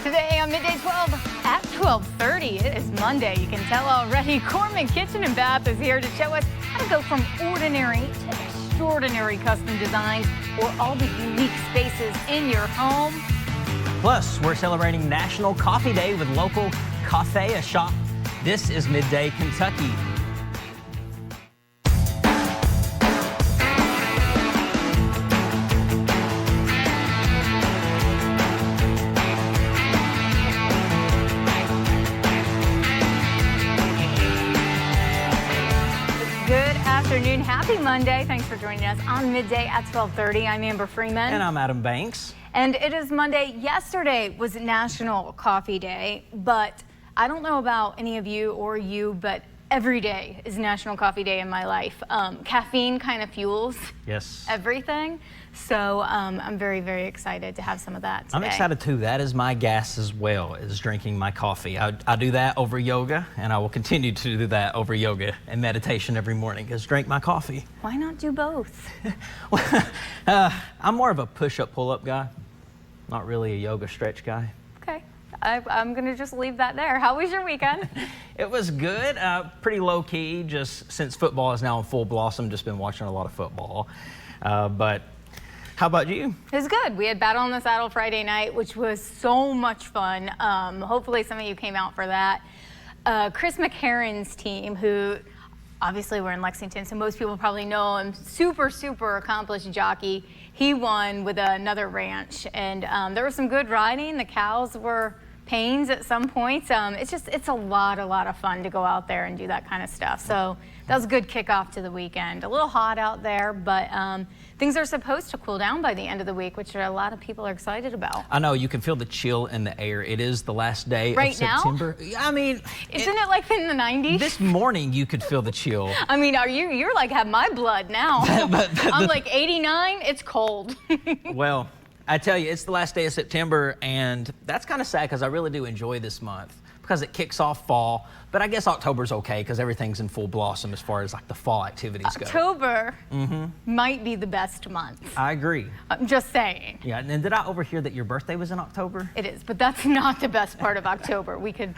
Today on Midday 12 at 12:30, it is Monday. You can tell already. Corman Kitchen and Bath is here to show us how to go from ordinary to extraordinary custom designs for all the unique spaces in your home. Plus, we're celebrating National Coffee Day with local Cafe Shop. This is Midday Kentucky. Afternoon. Happy Monday. Thanks for joining us on Midday at 12:30. I'm Amber Freeman. And I'm Adam Banks. And it is Monday. Yesterday was National Coffee Day, but I don't know about any of you or you, but every day is National Coffee Day in my life. Caffeine kind of fuels everything. So I'm very, very excited to have some of that today. I'm excited too. That is my gas as well, is drinking my coffee. I do that over yoga, and I will continue to do that over yoga and meditation every morning, is drink my coffee. Why not do both? I'm more of a push-up, pull-up guy, not really a yoga stretch guy. Okay. I'm going to just leave that there. How was your weekend? It was good. Pretty low-key, just since football is now in full blossom, just been watching a lot of football. But how about you? It was good. We had Battle on the Saddle Friday night, which was so much fun. Hopefully some of you came out for that. Chris McCarron's team, who obviously we're in Lexington, so most people probably know him, super, super accomplished jockey. He won with another ranch, and there was some good riding. The cows were pains at some points. It's a lot of fun to go out there and do that kind of stuff. So that was a good kickoff to the weekend. A little hot out there, but things are supposed to cool down by the end of the week, which a lot of people are excited about. I know, you can feel the chill in the air. It is the last day of September. Now? I mean, isn't it like in the 90s? This morning you could feel the chill. I mean, you're like have my blood now. I'm like 89, it's cold. Well, I tell you, it's the last day of September, and that's kind of sad because I really do enjoy this month because it kicks off fall. But I guess October's okay because everything's in full blossom as far as like the fall activities go. October might be the best month. I agree. I'm just saying. Yeah, and did I overhear that your birthday was in October? It is, but that's not the best part of October. We could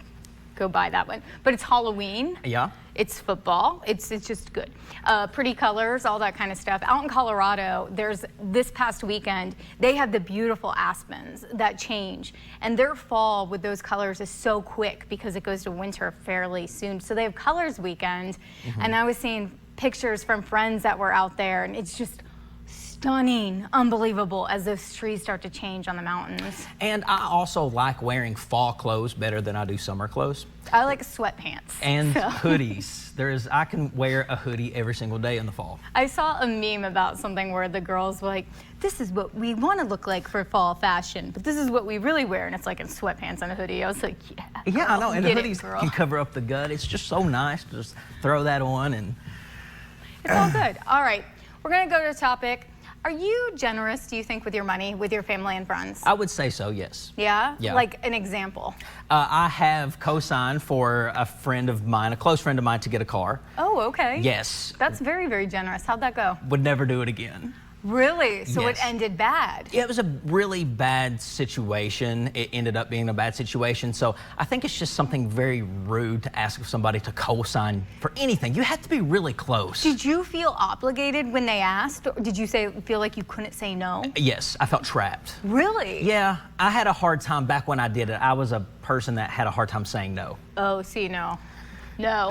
go by that one. But it's Halloween. Yeah. It's football. It's just good. Pretty colors, all that kind of stuff. Out in Colorado, this past weekend, they have the beautiful aspens that change. And their fall with those colors is so quick because it goes to winter fairly soon. So they have colors weekend. And I was seeing pictures from friends that were out there, and it's just stunning, unbelievable as those trees start to change on the mountains. And I also like wearing fall clothes better than I do summer clothes. I like sweatpants. And hoodies. I can wear a hoodie every single day in the fall. I saw a meme about something where the girls were like, this is what we want to look like for fall fashion, but this is what we really wear. And it's like in sweatpants and a hoodie. I was like, yeah. Yeah, girl, I know. And the hoodies can cover up the gut. It's just so nice to just throw that on. And it's all good. All right. We're going to go to the topic. Are you generous, do you think, with your money, with your family and friends? I would say so, yes. Yeah? Yeah. Like an example? I have co-signed for a friend of mine, a close friend of mine, to get a car. Oh, okay. Yes. That's very, very generous. How'd that go? Would never do it again. Really? So Yes. it ended bad? Yeah, it was a really bad situation. It ended up being a bad situation. So I think it's just something very rude to ask somebody to co-sign for anything. You have to be really close. Did you feel obligated when they asked? Or did you feel like you couldn't say no? Yes, I felt trapped. Really? Yeah, I had a hard time back when I did it. I was a person that had a hard time saying no. Oh, see, no. No.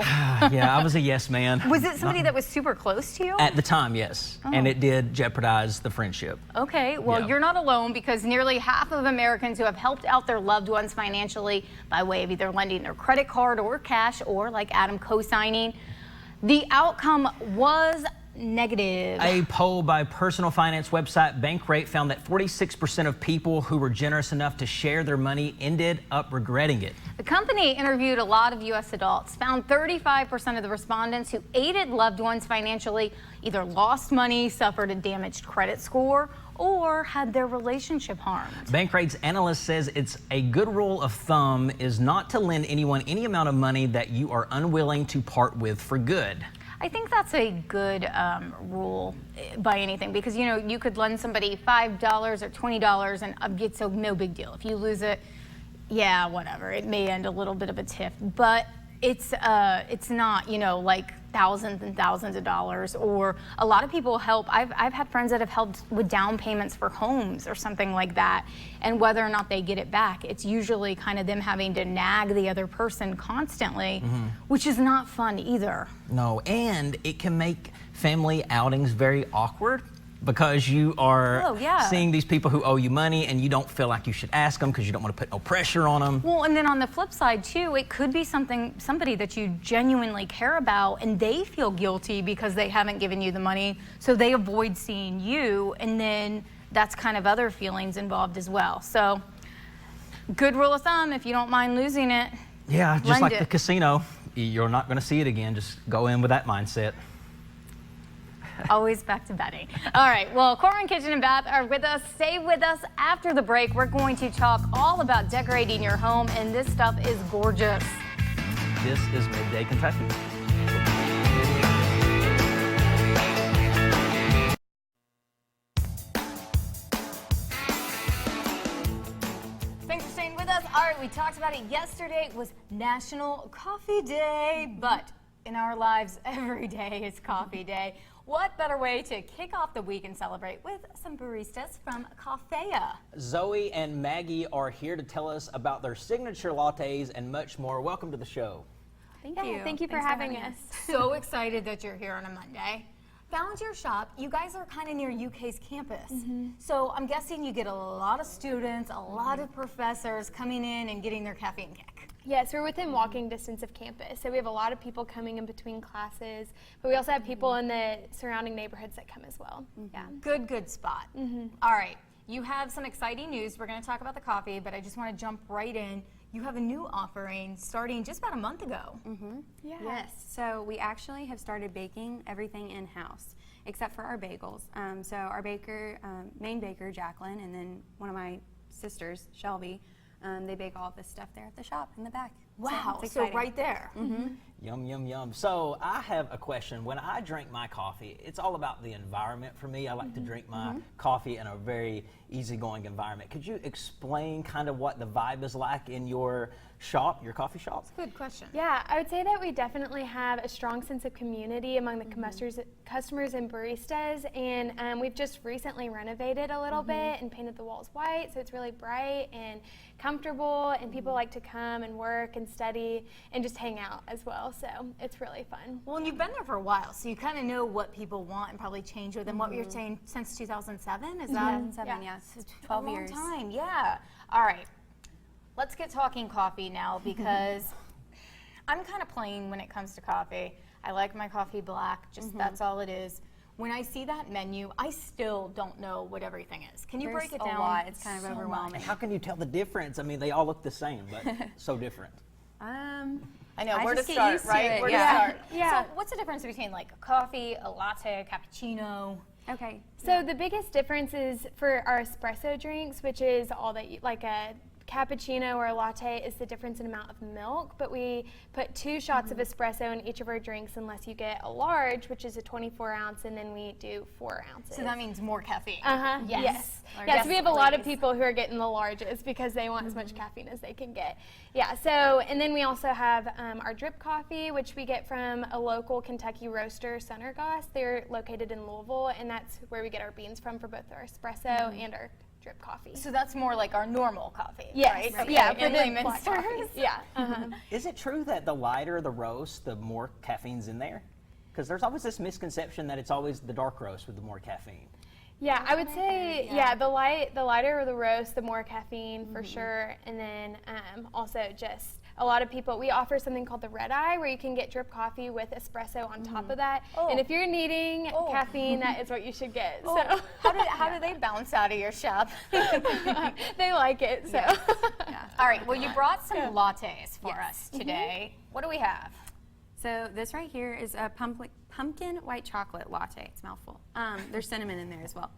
Yeah, I was a yes man. Was it somebody that was super close to you? At the time, yes. Oh. And it did jeopardize the friendship. Okay, well, Yeah. You're not alone because nearly half of Americans who have helped out their loved ones financially by way of either lending their credit card or cash or, like Adam, co-signing, the outcome was negative. A poll by personal finance website Bankrate found that 46% of people who were generous enough to share their money ended up regretting it. The company interviewed a lot of U.S. adults, found 35% of the respondents who aided loved ones financially either lost money, suffered a damaged credit score, or had their relationship harmed. Bankrate's analyst says it's a good rule of thumb is not to lend anyone any amount of money that you are unwilling to part with for good. I think that's a good rule by anything because, you know, you could lend somebody $5 or $20 and it's no big deal. If you lose it, yeah, whatever. It may end a little bit of a tiff, but it's not, you know, like thousands and thousands of dollars. Or a lot of people help. I've had friends that have helped with down payments for homes or something like that, and whether or not they get it back, it's usually kind of them having to nag the other person constantly, which is not fun either. No, and it can make family outings very awkward, because you are seeing these people who owe you money and you don't feel like you should ask them because you don't want to put no pressure on them. Well, and then on the flip side too, it could be somebody that you genuinely care about, and they feel guilty because they haven't given you the money, so they avoid seeing you, and then that's kind of other feelings involved as well. So good rule of thumb, if you don't mind losing it, yeah, just lend like it. the casino, you're not going to see it again. Just go in with that mindset. Always back to betting. All right, well, Corbin Kitchen and Bath are with us. Stay with us after the break. We're going to talk all about decorating your home, and this stuff is gorgeous. This is Midday Kentucky. Thanks for staying with us. All right, we talked about it yesterday. It was National Coffee Day, but in our lives, every day is coffee day. What better way to kick off the week and celebrate with some baristas from Coffea? Zoe and Maggie are here to tell us about their signature lattes and much more. Welcome to the show. Thank you. Thank you for Thanks having us. So excited that you're here on a Monday. Found your shop. You guys are kind of near UK's campus. So I'm guessing you get a lot of students, a lot of professors coming in and getting their caffeine kick. Yes, we're within walking distance of campus, so we have a lot of people coming in between classes, but we also have people in the surrounding neighborhoods that come as well. Yeah. Good spot. All right, you have some exciting news. We're going to talk about the coffee, but I just want to jump right in. You have a new offering starting just about a month ago. Yeah. Yes, so we actually have started baking everything in-house, except for our bagels. So our baker, main baker, Jacqueline, and then one of my sisters, Shelby, they bake all of this stuff there at the shop in the back. Wow, it's so exciting. right there. Yum, yum, yum. So I have a question. When I drink my coffee, it's all about the environment for me. I like to drink my coffee in a very easygoing environment. Could you explain kind of what the vibe is like in your shop, your coffee shop? Good question. Yeah, I would say that we definitely have a strong sense of community among the customers and baristas, and we've just recently renovated a little bit and painted the walls white, so it's really bright and comfortable, and people like to come and work and study and just hang out as well, so it's really fun. Well, and you've been there for a while, so you kind of know what people want and probably change with them. What you're saying, since 2007? Is that? 2007, yeah. It's 12 a long years. time, yeah. All right, let's get talking coffee now, because I'm kind of plain when it comes to coffee. I like my coffee black, just that's all it is. When I see that menu, I still don't know what everything is. Can you There's break it a down? lot. It's kind of so overwhelming. much? How can you tell the difference? I mean, they all look the same, but so different. I know, I where to just get start, used to right? it, Where yeah. to start? Yeah. So what's the difference between like a coffee, a latte, a cappuccino? Okay. So the biggest difference is for our espresso drinks, which is all that like a cappuccino or a latte is the difference in amount of milk, but we put 2 shots of espresso in each of our drinks unless you get a large, which is a 24 ounce, and then we do 4 ounces. So that means more caffeine. Yes. Large. Yeah, so we have a lot of please. people who are getting the largest because they want as much caffeine as they can get. Yeah, so, and then we also have our drip coffee, which we get from a local Kentucky roaster, Sunnergoss. They're located in Louisville, and that's where we get our beans from for both our espresso and our drip coffee. So that's more like our normal coffee, Yes. right? Right. Okay, Yeah, in for the layman's black terms. coffees. Yeah. Is it true that the lighter the roast, the more caffeine's in there? Because there's always this misconception that it's always the dark roast with the more caffeine. Yeah, I would say, the lighter the roast, the more caffeine for sure. And then also just a lot of people, we offer something called the red eye where you can get drip coffee with espresso on top of that. And if you're needing caffeine, that is what you should get. So How do they bounce out of your shop? they like it. So All right, well, you brought some lattes for us today. What do we have? So this right here is a pumpkin white chocolate latte. It's a mouthful. There's cinnamon in there as well.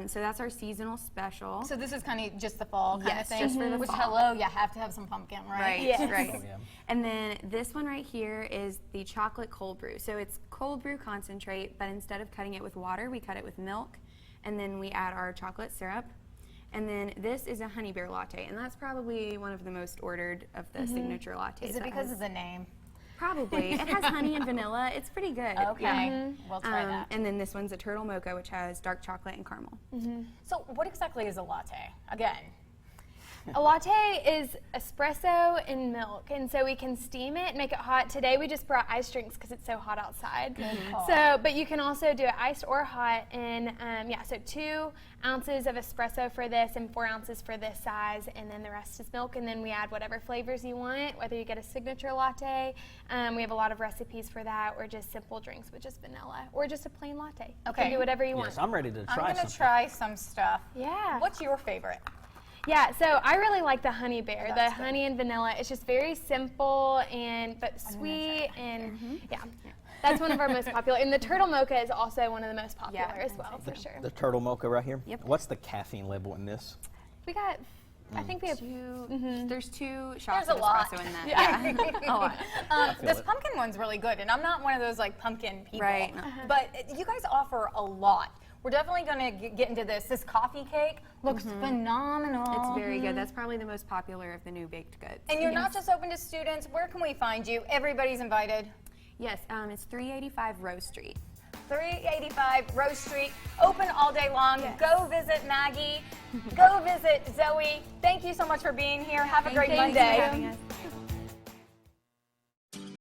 So that's our seasonal special. So this is kind of just the fall kind of Yes, thing? just for the Which, fall. hello, you have to have some pumpkin, right? Right, Yes. right. Oh, yeah. And then this one right here is the chocolate cold brew. So it's cold brew concentrate, but instead of cutting it with water, we cut it with milk, and then we add our chocolate syrup. And then this is a honey bear latte, and that's probably one of the most ordered of the signature lattes. Is it because of the name? Probably. It has honey and vanilla. It's pretty good. Okay, Yeah. we'll try that. And then this one's a turtle mocha, which has dark chocolate and caramel. So what exactly is a latte? Again. A latte is espresso and milk, and so we can steam it and make it hot. Today we just brought ice drinks because it's so hot outside. So, but you can also do it iced or hot. And yeah, so 2 ounces of espresso for this and 4 ounces for this size, and then the rest is milk. And then we add whatever flavors you want, whether you get a signature latte. We have a lot of recipes for that, or just simple drinks with just vanilla, or just a plain latte. You Okay. can do whatever you want. Yes, I'm ready to try I'm gonna something. try some stuff. Yeah. What's your favorite? Yeah, so I really like the honey bear, the That's good. honey and vanilla. It's just very simple but sweet, and yeah, that's one of our most popular. And the turtle mocha is also one of the most popular as well, for sure. The turtle mocha right here? Yep. What's the caffeine level in this? We got, I think we have, There's 2 shots There's of a lot. espresso in that. Yeah, a lot. This pumpkin one's really good, and I'm not one of those like pumpkin people. Right. But you guys offer a lot. We're definitely going to get into this. This coffee cake looks phenomenal. It's very good. That's probably the most popular of the new baked goods. And you're not just open to students. Where can we find you? Everybody's invited. Yes, it's 385 Rose Street. 385 Rose Street, open all day long. Go visit Maggie. Go visit Zoe. Thank you so much for being here. Have a great Thank you for Monday. having us.